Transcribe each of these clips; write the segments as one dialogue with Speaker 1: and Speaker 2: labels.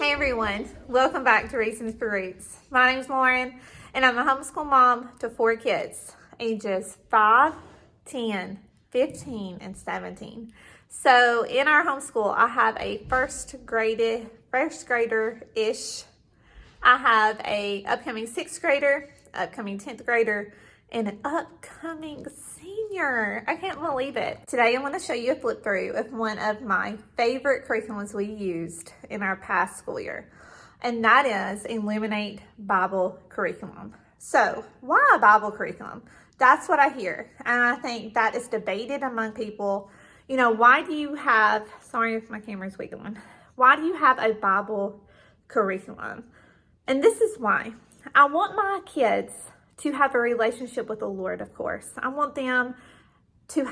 Speaker 1: Hey everyone, welcome back to Reasons for Roots. My name's Lauren and I'm a homeschool mom to 4 kids, ages 5, 10, 15, and 17. So in our homeschool, I have a first grader-ish. I have a upcoming 6th grader, upcoming 10th grader, and an upcoming senior. I can't believe it. Today I'm going to show you a flip through of one of my favorite curriculums we used in our past school year, and that is Illuminate Bible Curriculum. So why a Bible curriculum? That's what I hear, and I think that is debated among people. You know, why do you have, sorry if my camera's wiggling, why do you have a Bible curriculum? And this is why. I want my kids to have a relationship with the Lord, of course. I want them to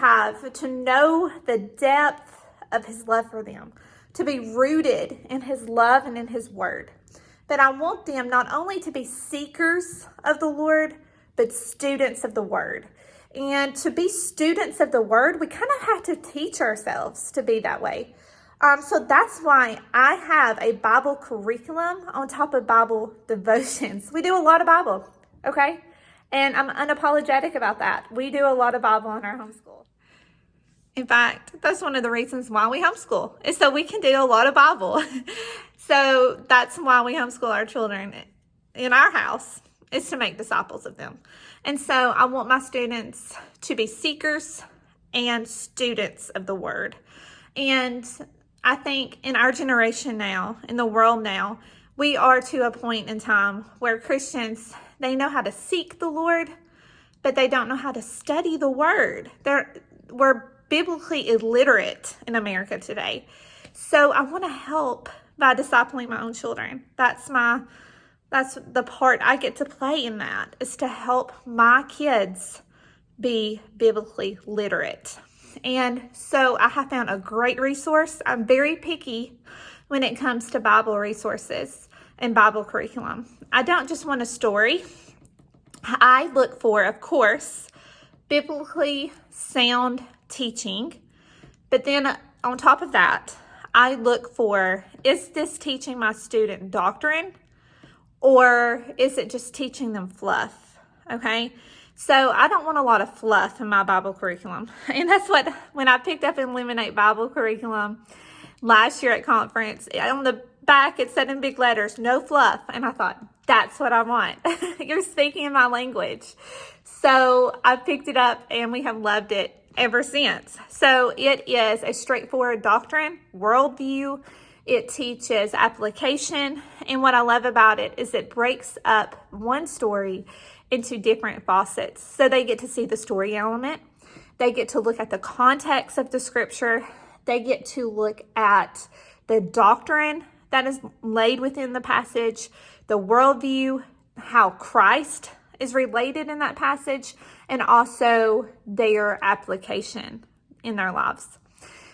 Speaker 1: know the depth of His love for them, to be rooted in His love and in His word. But I want them not only to be seekers of the Lord, but students of the word. And to be students of the word, we kind of have to teach ourselves to be that way. So that's why I have a Bible curriculum on top of Bible devotions. We do a lot of Bible, okay? And I'm unapologetic about that. We do a lot of Bible in our homeschool. In fact, that's one of the reasons why we homeschool, is so we can do a lot of Bible. So that's why we homeschool our children in our house, is to make disciples of them. And so I want my students to be seekers and students of the word. And I think in our generation now, in the world now, we are to a point in time where Christians, they know how to seek the Lord, but they don't know how to study the word. We're biblically illiterate in America today. So I want to help by discipling my own children. That's the part I get to play in that, is to help my kids be biblically literate. And so I have found a great resource. I'm very picky when it comes to Bible resources and Bible curriculum. I don't just want a story. I look for, of course, biblically sound teaching. But then on top of that, I look for, is this teaching my student doctrine, or is it just teaching them fluff? Okay? So I don't want a lot of fluff in my Bible curriculum. And that's what, when I picked up Illuminate Bible Curriculum last year at conference, on the back it said in big letters, no fluff. And I thought, that's what I want. You're speaking in my language. So I picked it up and we have loved it ever since. So it is a straightforward doctrine, worldview. It teaches application. And what I love about it is it breaks up one story into different facets. So they get to see the story element. They get to look at the context of the scripture. They get to look at the doctrine that is laid within the passage, the worldview, how Christ is related in that passage, and also their application in their lives.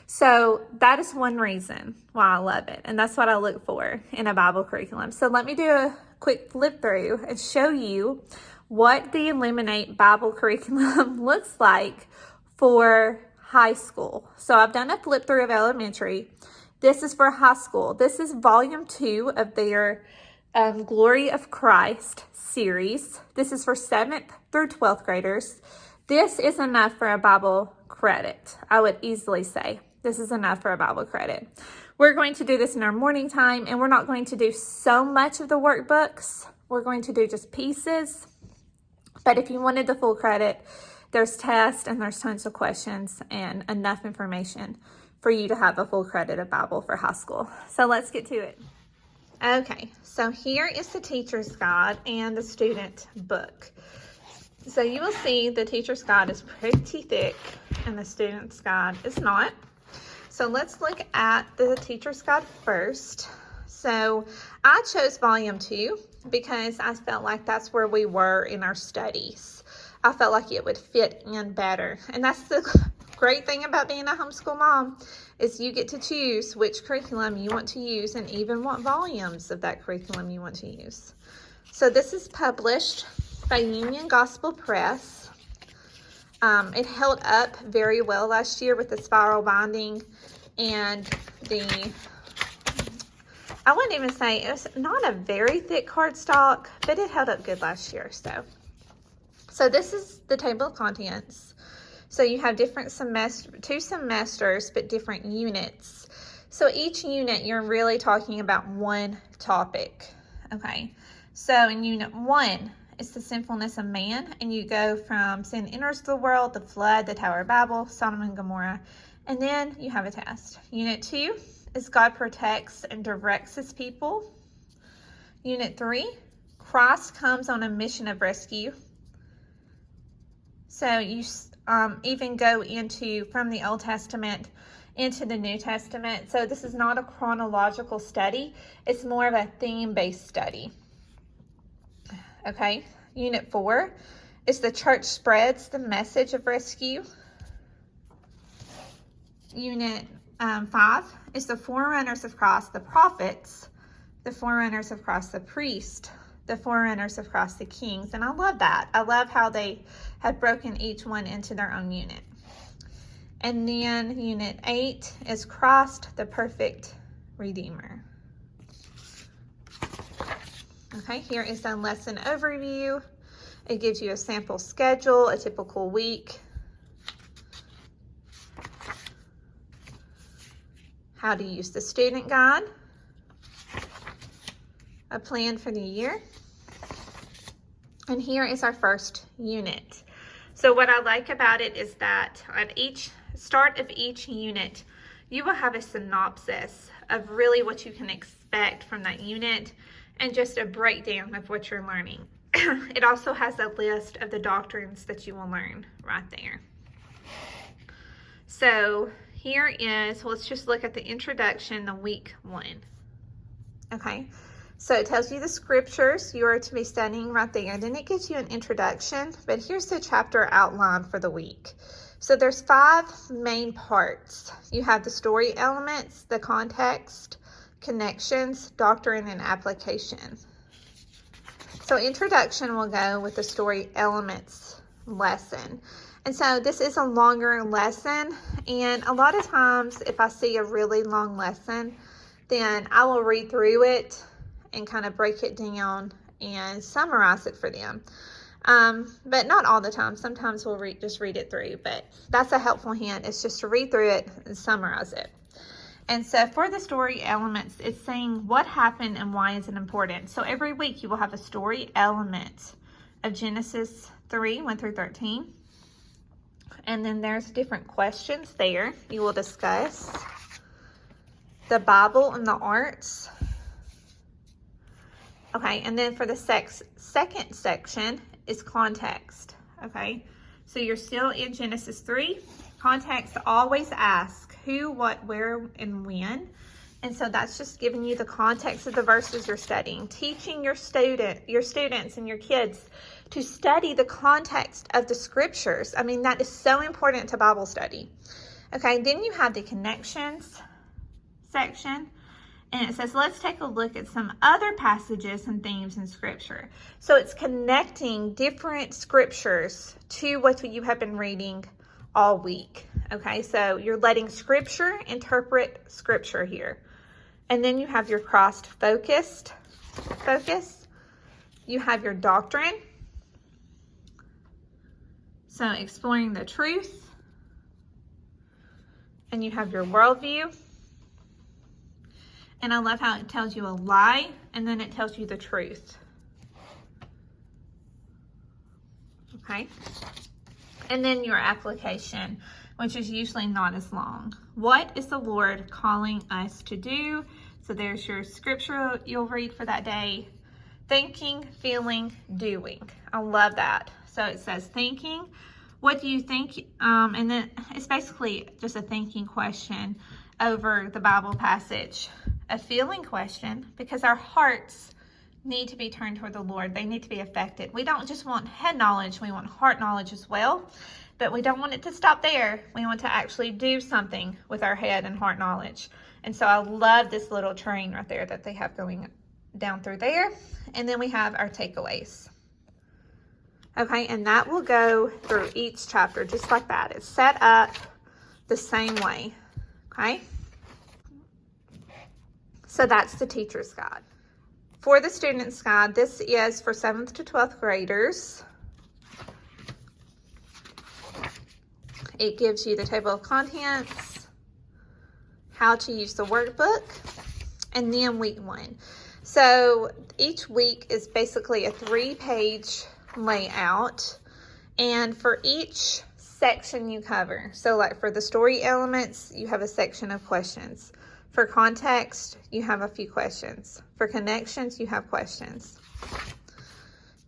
Speaker 1: So that is one reason why I love it. And that's what I look for in a Bible curriculum. So let me do a quick flip through and show you what the Illuminate Bible Curriculum looks like for high school. So I've done a flip through of elementary. This is for high school. This is volume 2 of their Glory of Christ series. This is for 7th through 12th graders. This is enough for a Bible credit. I would easily say this is enough for a Bible credit. We're going to do this in our morning time, and we're not going to do so much of the workbooks. We're going to do just pieces. But if you wanted the full credit, there's tests and there's tons of questions and enough information for you to have a full credit of Bible for high school. So let's get to it. Okay, so here is the teacher's guide and the student book. So you will see the teacher's guide is pretty thick and the student's guide is not. So let's look at the teacher's guide first. So I chose volume 2 because I felt like that's where we were in our studies. I felt like it would fit in better. And that's the great thing about being a homeschool mom, is you get to choose which curriculum you want to use and even what volumes of that curriculum you want to use. So this is published by Union Gospel Press. It held up very well last year with the spiral binding and the I wouldn't even say, it was not a very thick cardstock, but it held up good last year. So this is the table of contents. So you have different two semesters, but different units. So each unit, you're really talking about one topic, okay? So in unit 1, it's the sinfulness of man, and you go from sin enters the world, the flood, the Tower of Babel, Sodom and Gomorrah, and then you have a test. Unit 2 is God protects and directs his people. Unit 3, Christ comes on a mission of rescue. So you even go into from the Old Testament into the New Testament. So this is not a chronological study. It's more of a theme-based study. Okay, Unit 4 is the church spreads the message of rescue. Unit 5 is the forerunners of Christ, the prophets, the forerunners of Christ, the priest, the forerunners of Christ, the kings. And I love that. I love how they have broken each one into their own unit. And then Unit 8 is Christ, the perfect Redeemer. Okay, here is the lesson overview. It gives you a sample schedule, a typical week, how to use the student guide, a plan for the year, and here is our first unit. So what I like about it is that at each start of each unit, you will have a synopsis of really what you can expect from that unit and just a breakdown of what you're learning. It also has a list of the doctrines that you will learn right there. So here is, let's just look at the introduction, the week 1. Okay, so it tells you the scriptures you are to be studying right there. Then it gives you an introduction, but here's the chapter outline for the week. So there's 5 main parts. You have the story elements, the context, connections, doctrine, and application. So introduction will go with the story elements lesson. And so this is a longer lesson, and a lot of times if I see a really long lesson, then I will read through it and kind of break it down and summarize it for them. But not all the time. Sometimes we'll just read it through, but that's a helpful hint. It's just to read through it and summarize it. And so for the story elements, it's saying what happened and why is it important. So every week you will have a story element of Genesis 3, 1 through 13. And then there's different questions there you will discuss. The Bible and the arts. Okay, and then for the second section is context. Okay, so you're still in Genesis 3. Context always asks who, what, where, and when. And so that's just giving you the context of the verses you're studying. Teaching your students and your kids to study the context of the scriptures. I mean, that is so important to Bible study. Okay, then you have the connections section. And it says, let's take a look at some other passages and themes in Scripture. So it's connecting different scriptures to what you have been reading all week. Okay, so you're letting Scripture interpret Scripture here. And then you have your Christ-focus. You have your doctrine. So exploring the truth. And you have your worldview. And I love how it tells you a lie, and then it tells you the truth. Okay? And then your application, which is usually not as long. What is the Lord calling us to do? So there's your scripture you'll read for that day. Thinking, feeling, doing. I love that. So it says thinking. What do you think? And then it's basically just a thinking question over the Bible passage. A feeling question, because our hearts need to be turned toward the Lord. They need to be affected. We don't just want head knowledge, we want heart knowledge as well, but we don't want it to stop there. We want to actually do something with our head and heart knowledge. And so I love this little train right there that they have going down through there. And then we have our takeaways. Okay, and that will go through each chapter just like that. It's set up the same way, okay? So that's the teacher's guide. For the student's guide, this is for 7th to 12th graders. It gives you the table of contents, how to use the workbook, and then week 1. So each week is basically a 3-page layout, and for each section you cover, so like for the story elements, you have a section of questions. For context, you have a few questions. For connections, you have questions.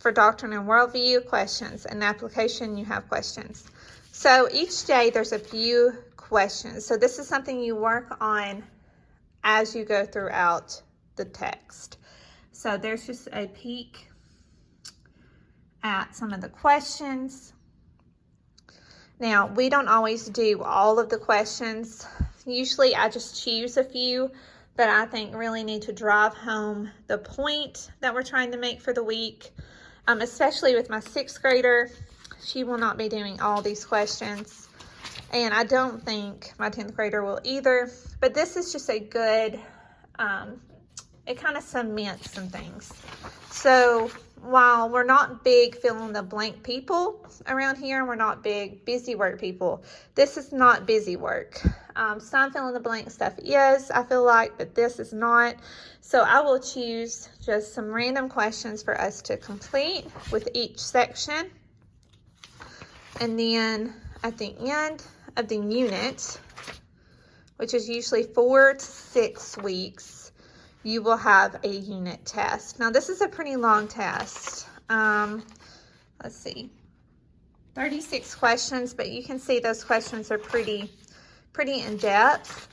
Speaker 1: For doctrine and worldview, questions. And application, you have questions. So each day there's a few questions. So this is something you work on as you go throughout the text. So there's just a peek at some of the questions. Now, we don't always do all of the questions. Usually I just choose a few that I think really need to drive home the point that we're trying to make for the week. Especially with my 6th grader, she will not be doing all these questions. And I don't think my 10th grader will either. But this is just a good, it kind of cements some things. So while we're not big fill in the blank people around here, we're not big busy work people, this is not busy work. Some fill in the blank stuff is, I feel like, but this is not. So I will choose just some random questions for us to complete with each section. And then at the end of the unit, which is usually 4 to 6 weeks, you will have a unit test. Now this is a pretty long test. Let's see, 36 questions, but you can see those questions are pretty in depth.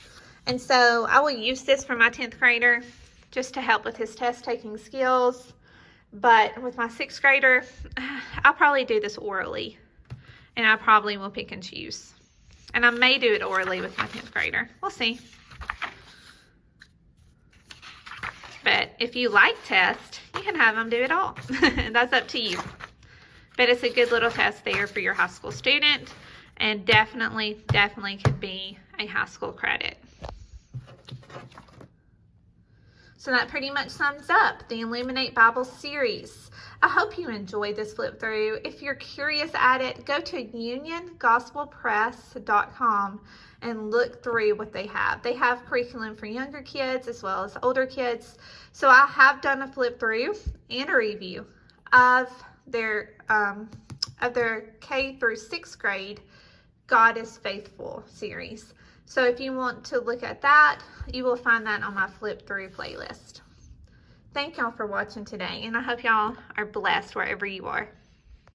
Speaker 1: And so I will use this for my 10th grader just to help with his test taking skills. But with my 6th grader, I'll probably do this orally, and I probably will pick and choose. And I may do it orally with my 10th grader. We'll see. But if you like tests, you can have them do it all. That's up to you. But it's a good little test there for your high school student, and definitely could be a high school credit. So that pretty much sums up the Illuminate Bible series. I hope you enjoyed this flip through. If you're curious at it, go to uniongospelpress.com and look through what they have. They have curriculum for younger kids as well as older kids. So I have done a flip through and a review of their K through 6th grade God is Faithful series. So if you want to look at that, you will find that on my flip through playlist. Thank y'all for watching today, and I hope y'all are blessed wherever you are.